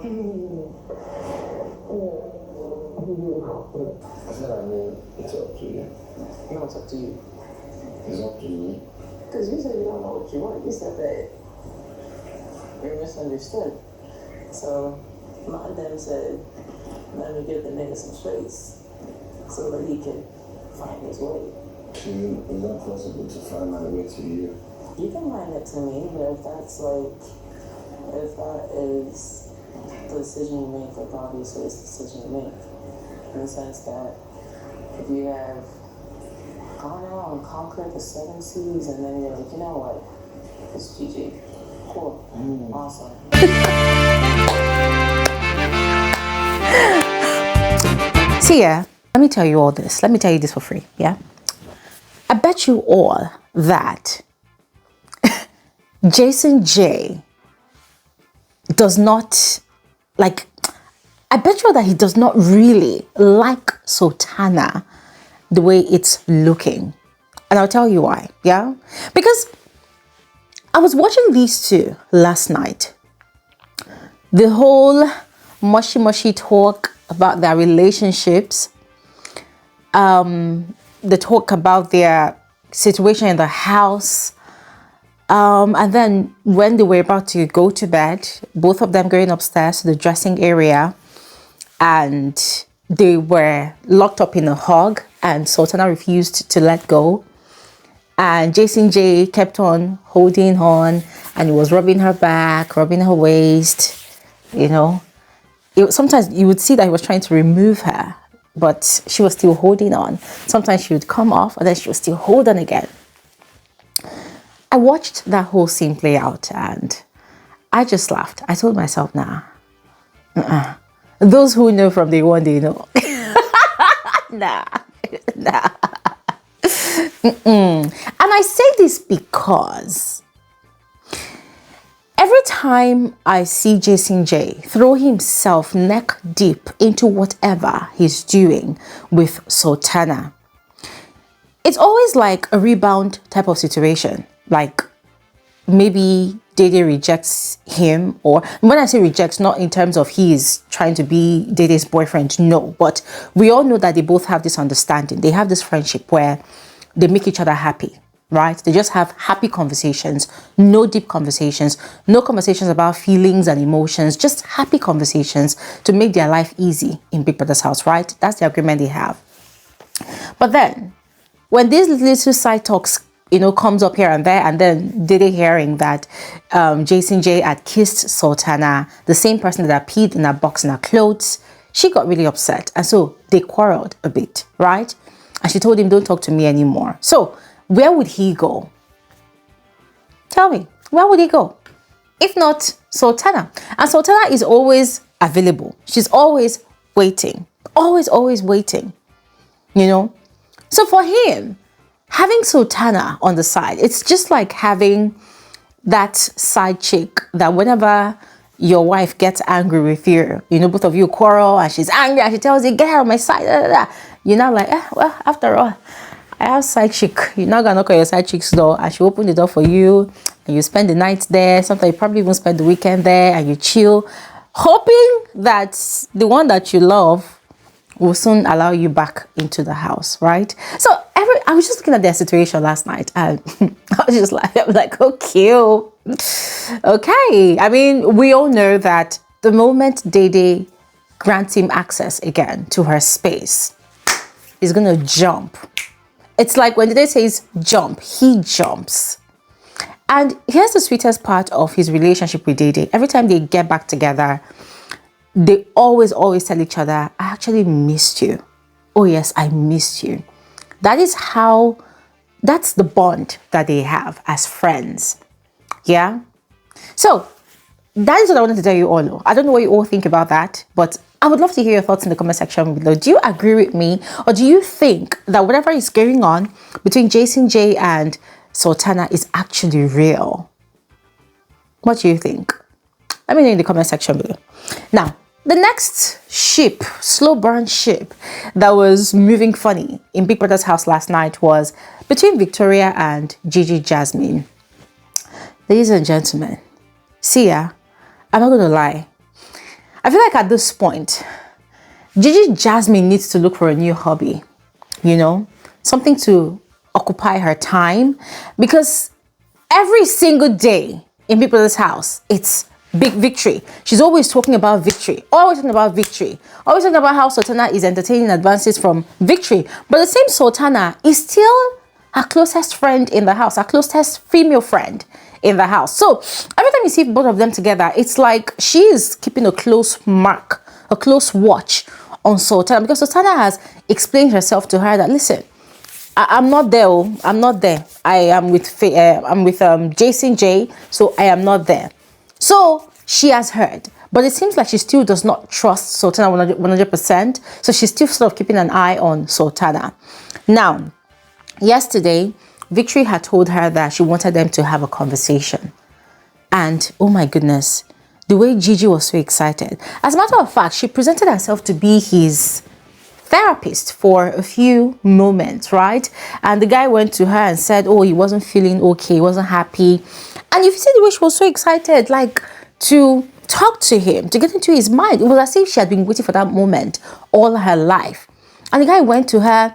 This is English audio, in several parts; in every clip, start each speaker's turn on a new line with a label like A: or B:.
A: I said, I mean, it's up to you.
B: No, it's up to you.
A: It's up to me.
B: Because you said you don't know what you want. You said that you're misunderstood. So, Mide said, let me give the nigga some space so that he can find his way.
A: Is that possible to find my way to you?
B: You can find it to me, but if that is the decision you make, like obviously it's the decision you make. In the sense that if you have gone out and conquered the 7 seas and then you're like, you know what, it's Gigi. Cool. Awesome.
C: See, yeah, let me tell you all this. Let me tell you this for free, yeah? I bet you all that Jason J does not, like, I bet you that he does not really like Sultana the way it's looking. And I'll tell you why, yeah? Because I was watching these two last night. The whole mushy talk about their relationships. The talk about their situation in the house. And then when they were about to go to bed, both of them going upstairs to the dressing area, and they were locked up in a hug, and Sultana refused to let go. And Jason J kept on holding on, and he was rubbing her back, rubbing her waist, you know. Sometimes you would see that he was trying to remove her, but she was still holding on. Sometimes she would come off, and then she would still hold on again. I watched that whole scene play out, and I just laughed. I told myself, nah. Those who know from day one, they know. Nah. And I say this because every time I see Jason J throw himself neck deep into whatever he's doing with Sultana, it's always like a rebound type of situation. Like maybe Dede rejects him, or when I say rejects, not in terms of he is trying to be Dede's boyfriend, no, but we all know that they both have this understanding. They have this friendship where they make each other happy, right? They just have happy conversations, no deep conversations, no conversations about feelings and emotions, just happy conversations to make their life easy in Big Brother's house, right? That's the agreement they have. But then when these little side talks, you know, comes up here and there, and then Dede hearing that Jason J had kissed Sultana, the same person that had peed in her box in her clothes, she got really upset. And so they quarreled a bit, right? And she told him, don't talk to me anymore. So where would he go? Tell me, where would he go? If not Sultana. And Sultana is always available. She's always waiting. Always waiting. You know? So for him, having Sultana on the side, it's just like having that side chick that whenever your wife gets angry with you, you know, both of you quarrel and she's angry and she tells you, get out of my side. You're not like, well, after all, I have side chick. You're not gonna knock on your side chick's door, and she open the door for you, and you spend the night there. Sometimes you probably even spend the weekend there, and you chill, hoping that the one that you love will soon allow you back into the house, right? So I was just looking at their situation last night, and I was just like, okay. I mean, we all know that the moment Dede grants him access again to her space, he's gonna jump. It's like when Dede says jump, he jumps. And here's the sweetest part of his relationship with Dede. Every time they get back together, they always tell each other, I actually missed you. Oh yes, I missed you. That's the bond that they have as friends. Yeah? So, that is what I wanted to tell you all. I don't know what you all think about that, but I would love to hear your thoughts in the comment section below. Do you agree with me? Or do you think that whatever is going on between Jason J and Sultana is actually real? What do you think? Let me know in the comment section below. Now, the next ship, slow burn ship, that was moving funny in Big Brother's house last night was between Victoria and Gigi Jasmine. Ladies and gentlemen, see ya, I'm not going to lie. I feel like at this point, Gigi Jasmine needs to look for a new hobby, you know, something to occupy her time, because every single day in people's house, it's big victory. She's always talking about victory, always talking about victory, always talking about how Sultana is entertaining advances from victory. But the same Sultana is still her closest friend in the house, her closest female friend in the house. So every time you see both of them together, it's like she is keeping a close mark, a close watch on Sultana, because Sultana has explained herself to her that, listen, I'm not there. Oh, I'm not there. I am with Jason J, so I am not there. So she has heard, but it seems like she still does not trust Sultana 100%. So she's still sort of keeping an eye on Sultana. Now, yesterday, Victory had told her that she wanted them to have a conversation. And oh my goodness, the way Gigi was so excited. As a matter of fact, she presented herself to be his therapist for a few moments, right? And the guy went to her and said, oh, he wasn't feeling okay, he wasn't happy. And if you see the way she was so excited, like, to talk to him, to get into his mind, it was as if she had been waiting for that moment all her life. And the guy went to her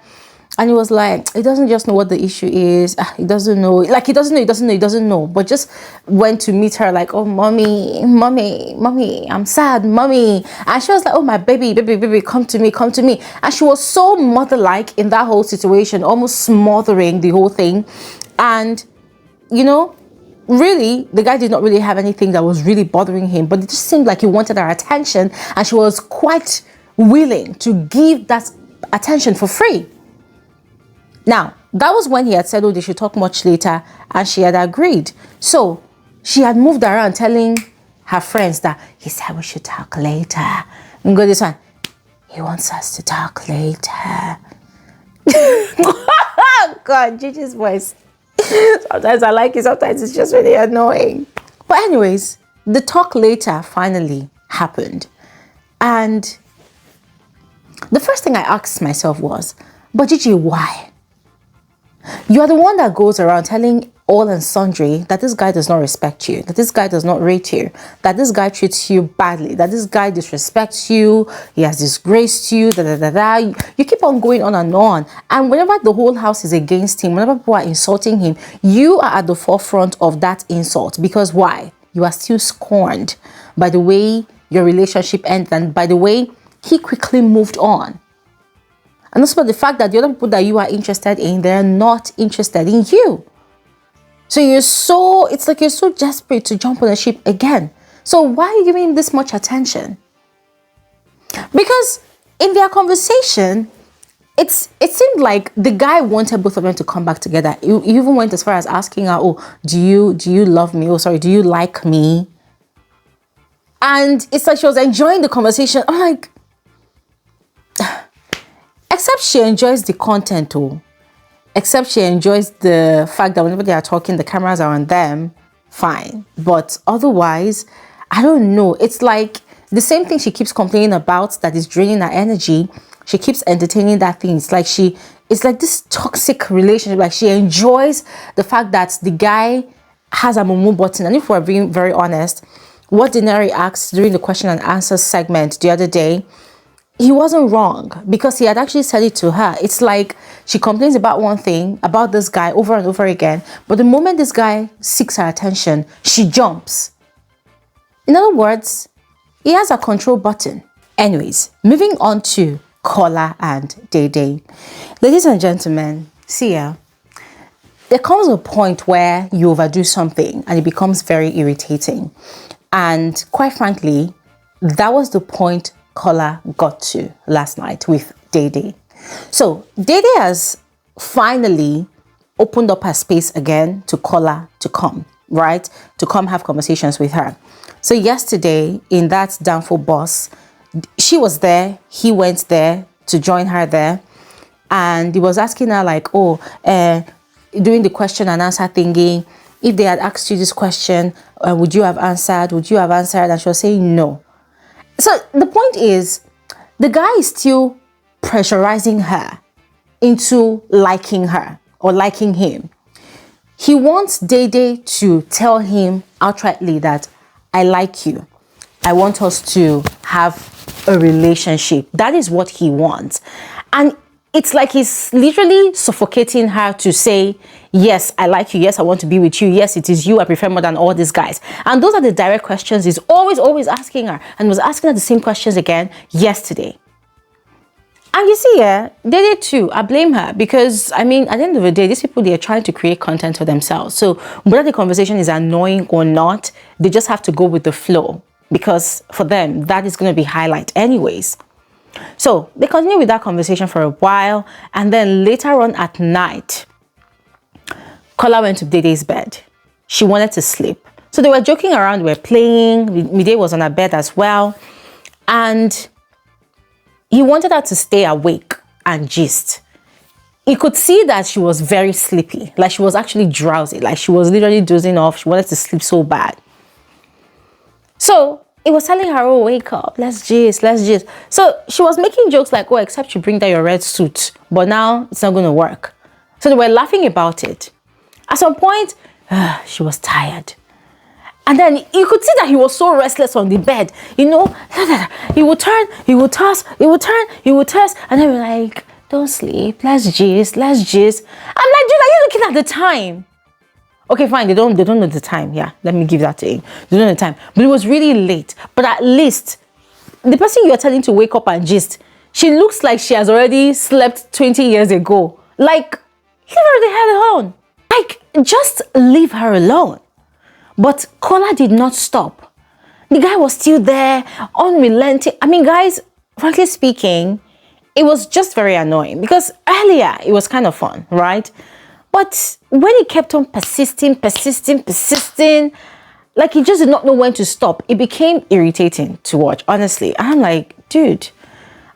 C: and he was like, he doesn't just know what the issue is. He doesn't know. Like, he doesn't know. But just went to meet her like, oh, mommy, I'm sad, mommy. And she was like, oh, my baby, come to me. And she was so mother-like in that whole situation, almost smothering the whole thing. And, you know, really, the guy did not really have anything that was really bothering him. But it just seemed like he wanted her attention. And she was quite willing to give that attention for free. Now, that was when he had said, oh, they should talk much later, and she had agreed. So she had moved around telling her friends that he said we should talk later. And go this one. He wants us to talk later. God, Gigi's voice. Sometimes I like it, sometimes it's just really annoying. But anyways, the talk later finally happened. And the first thing I asked myself was, but Gigi, why? You are the one that goes around telling all and sundry that this guy does not respect you, that this guy does not rate you, that this guy treats you badly, that this guy disrespects you, he has disgraced you, You keep on going on and on. And whenever the whole house is against him, whenever people are insulting him, you are at the forefront of that insult. Because why? You are still scorned by the way your relationship ended and by the way he quickly moved on. And also the fact that the other people that you are interested in, they're not interested in you. So it's like you're so desperate to jump on the ship again. So why are you giving him this much attention? Because in their conversation, it seemed like the guy wanted both of them to come back together. He even went as far as asking her, oh, do you love me? Oh, sorry, do you like me? And it's like she was enjoying the conversation. I'm like, except she enjoys the content, except she enjoys the fact that whenever they are talking, the cameras are on them, fine. But otherwise, I don't know. It's like the same thing she keeps complaining about that is draining her energy. She keeps entertaining that thing. It's like this toxic relationship. Like, she enjoys the fact that the guy has a mumu button. And if we're being very honest, what Denari asked during the question and answer segment the other day, he wasn't wrong, because he had actually said it to her. It's like she complains about one thing, about this guy over and over again, but the moment this guy seeks her attention, she jumps. In other words, he has a control button. Anyways, moving on to KOLA and DEDE. Ladies and gentlemen, see ya. There comes a point where you overdo something and it becomes very irritating. And quite frankly, that was the point KOLA got to last night with DEDE. So DEDE has finally opened up her space again to KOLA to come, right? To come have conversations with her. So yesterday in that downfall bus, she was there, he went there to join her there. And he was asking her like, doing the question and answer thingy, if they had asked you this question, would you have answered? Would you have answered? And she was saying no. So the point is, the guy is still pressurizing her into liking her or liking him. He wants DEDE to tell him outrightly that I like you. I want us to have have a relationship. That is what he wants. And it's like he's literally suffocating her to say, yes, I like you. Yes, I want to be with you. Yes, it is you I prefer more than all these guys. And those are the direct questions he's always asking her, and was asking her the same questions again yesterday. And you see, yeah, they did too. I blame her because, I mean, at the end of the day, these people, they are trying to create content for themselves. So whether the conversation is annoying or not, they just have to go with the flow, because for them, that is going to be highlight anyways. So they continue with that conversation for a while, and then later on at night, KOLA went to DEDE's bed. She wanted to sleep. So they were joking around, they were playing. Mide was on her bed as well. And he wanted her to stay awake and gist. He could see that she was very sleepy, like she was actually drowsy, like she was literally dozing off. She wanted to sleep so bad. So he was telling her, oh, wake up, let's gist. So she was making jokes like, oh, except you bring down your red suit, but now it's not going to work. So they were laughing about it. At some point, she was tired. And then you could see that he was so restless on the bed. You know, he would turn, he would toss, he would turn, he would toss. And then we're like, don't sleep, let's gist. I'm like, dude, are you looking at the time? Okay, fine, they don't know the time. Yeah, let me give that to him. They don't know the time. But it was really late. But at least, the person you're telling to wake up and gist, she looks like she has already slept 20 years ago. Like, leave her the hell alone. Like, just leave her alone. But KOLA did not stop. The guy was still there, unrelenting. I mean, guys, frankly speaking, it was just very annoying because earlier it was kind of fun, right? But when he kept on persisting, like he just did not know when to stop, it became irritating to watch, honestly. I'm like, dude,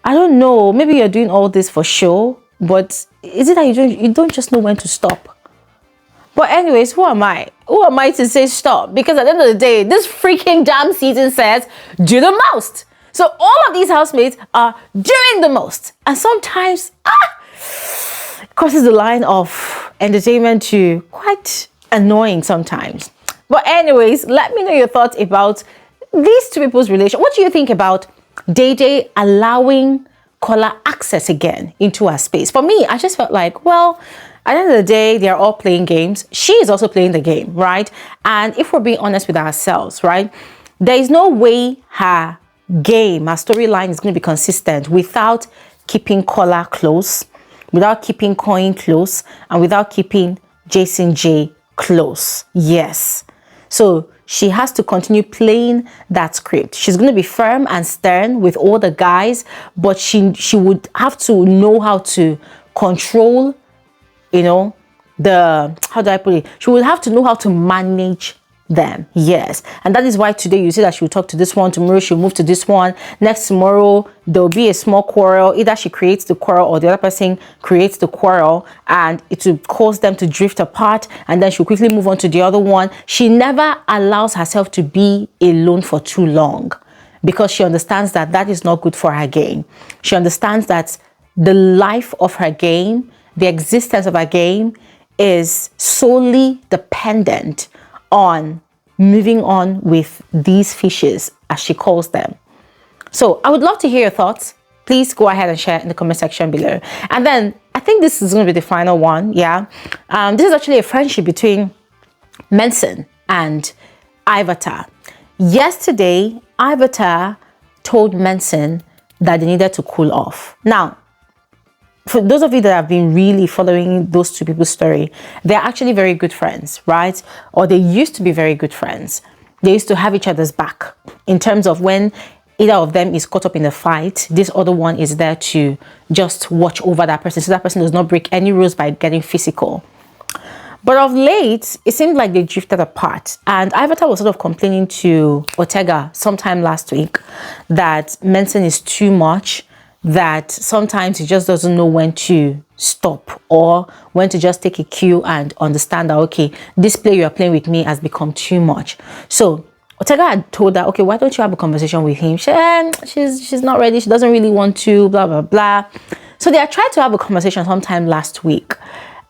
C: I don't know. Maybe you're doing all this for show, but is it that you don't just know when to stop? But anyways, who am I? Who am I to say stop? Because at the end of the day, this freaking damn season says, do the most. So all of these housemates are doing the most. And sometimes, crosses the line of entertainment to quite annoying sometimes. But anyways, let me know your thoughts about these two people's relation. What do you think about DEDE allowing KOLA access again into her space? For me, I just felt like, well, at the end of the day, they're all playing games. She is also playing the game, right? And if we're being honest with ourselves, right, there is no way her game, her storyline is going to be consistent without keeping KOLA close, without keeping Coin close, and without keeping JASONJAE close. Yes. So she has to continue playing that script. She's going to be firm and stern with all the guys, but she would have to know how to control, you know, how do I put it? She will have to know how to manage them. Yes. And that is why today you see that she will talk to this one, tomorrow she'll move to this one, next tomorrow there'll be a small quarrel. Either she creates the quarrel or the other person creates the quarrel, and it will cause them to drift apart, and then she'll quickly move on to the other one. She never allows herself to be alone for too long because she understands that that is not good for her game. She understands that the life of her game, the existence of her game, is solely dependent on moving on with these fishes, as she calls them. So I would love to hear your thoughts. Please go ahead and share in the comment section below. And then I think this is going to be the final one. Yeah, this is actually a friendship between Menson and Ivata. Yesterday, Ivata told Menson that they needed to cool off. Now, for those of you that have been really following those two people's story, they're actually very good friends, right? Or they used to be very good friends. They used to have each other's back in terms of when either of them is caught up in a fight, this other one is there to just watch over that person, so that person does not break any rules by getting physical. But of late, it seemed like they drifted apart. And Ivata was sort of complaining to Ortega sometime last week that Menson is too much, that sometimes he just doesn't know when to stop or when to just take a cue and understand that, okay, this play you're playing with me has become too much. So Ortega had told her, okay, why don't you have a conversation with him? She's not ready. She doesn't really want to, blah, blah, blah. So they had tried to have a conversation sometime last week.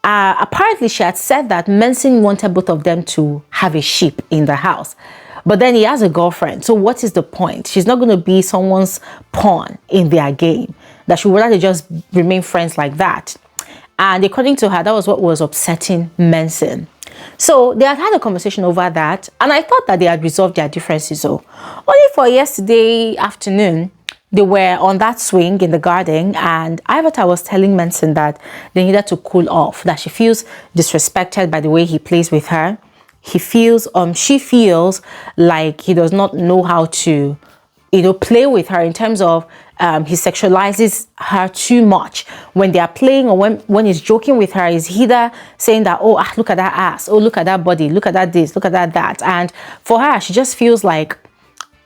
C: Apparently, she had said that Menson wanted both of them to have a sheep in the house. but then he has a girlfriend. So what is the point? She's not going to be someone's pawn in their game. That she would rather just remain friends like that. And according to her, that was what was upsetting Mensen. So they had a conversation over that, and I thought that they had resolved their differences. So only for yesterday afternoon, they were on that swing in the garden, and Ivata was telling Mensen that they needed to cool off, that she feels disrespected by the way he plays with her. She feels like he does not know how to, play with her in terms of he sexualizes her too much when they are playing, or when he's joking with her. Is either saying that, oh, look at that ass, oh, look at that body, look at that this, look at that. And for her, she just feels like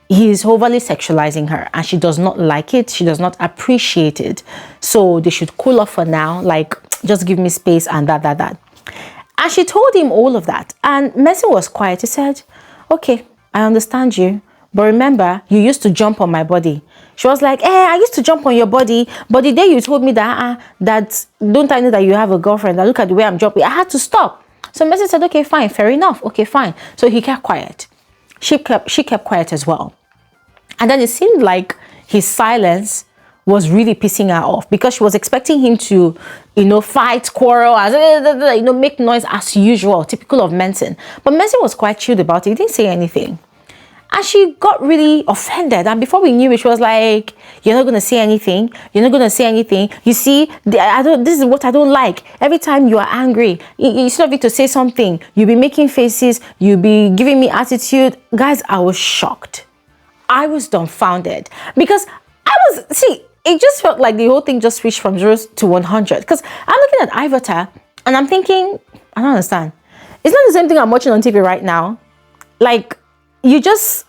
C: he's overly sexualizing her, and she does not like it. She does not appreciate it. So they should cool off for now, like just give me space and that. And she told him all of that, and Mensen was quiet. He said, okay, I understand you, but remember, you used to jump on my body. She was like, I used to jump on your body, but the day you told me that don't I know that you have a girlfriend? That look at the way I'm jumping, I had to stop. So Mensen said, okay, fine, fair enough, okay, fine. So he kept quiet. She kept quiet as well. And then it seemed like his silence was really pissing her off, because she was expecting him to, fight, quarrel, and make noise as usual, typical of Mensen. But Mensen was quite chilled about it. He didn't say anything. And she got really offended. And before we knew it, she was like, you're not going to say anything. You're not going to say anything. You see, this is what I don't like. Every time you are angry, instead of it to say something, you'll be making faces. You'll be giving me attitude. Guys, I was shocked. I was dumbfounded. Because it just felt like the whole thing just switched from 0 to 100. Because I'm looking at Ivata and I'm thinking, I don't understand. It's not the same thing I'm watching on TV right now. Like, you just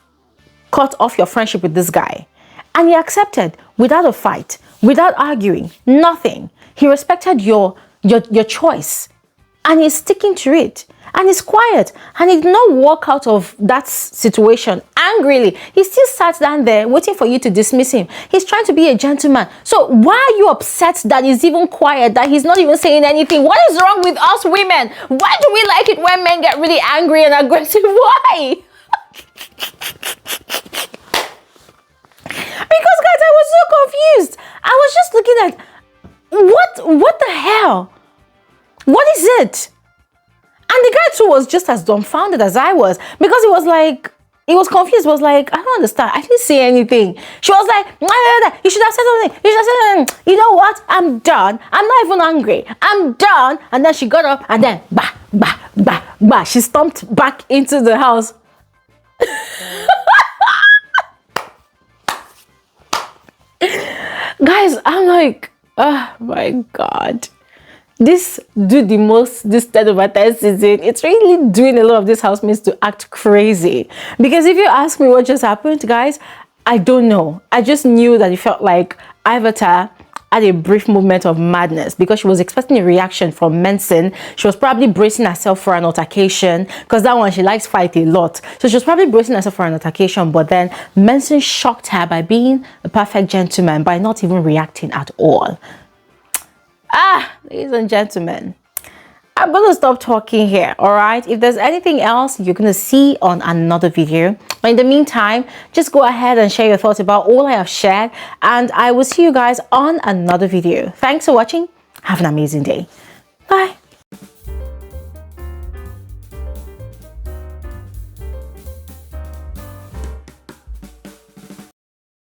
C: cut off your friendship with this guy, and he accepted without a fight, without arguing, nothing. He respected your choice, and he's sticking to it, and he's quiet, and he did not walk out of that situation angrily. He still sat down there waiting for you to dismiss him. He's trying to be a gentleman. So why are you upset that he's even quiet, that he's not even saying anything? What is wrong with us women? Why do we like it when men get really angry and aggressive? Why? Because guys, I was so confused. I was just looking at what the hell? What is it? And the guy too was just as dumbfounded as I was, because he was confused. He was like, I don't understand. I didn't say anything. She was like, you should have said something. You should have said something. You know what? I'm done. I'm not even angry. I'm done. And then she got up and then she stomped back into the house. Guys, I'm like, oh my God, this this 10 over 10 season, it's really doing a lot of these housemates to act crazy. Because if you ask me what just happened, guys, I don't know. I just knew that it felt like Ivata had a brief moment of madness, because she was expecting a reaction from Mensen. She was probably bracing herself for an altercation, because that one, she likes fight a lot. So she was probably bracing herself for an altercation, but then Mensen shocked her by being a perfect gentleman, by not even reacting at all. Ladies and gentlemen, I'm going to stop talking here, all right? If there's anything else, you're going to see on another video. But in the meantime, just go ahead and share your thoughts about all I have shared, and I will see you guys on another video. Thanks for watching. Have an amazing day. Bye.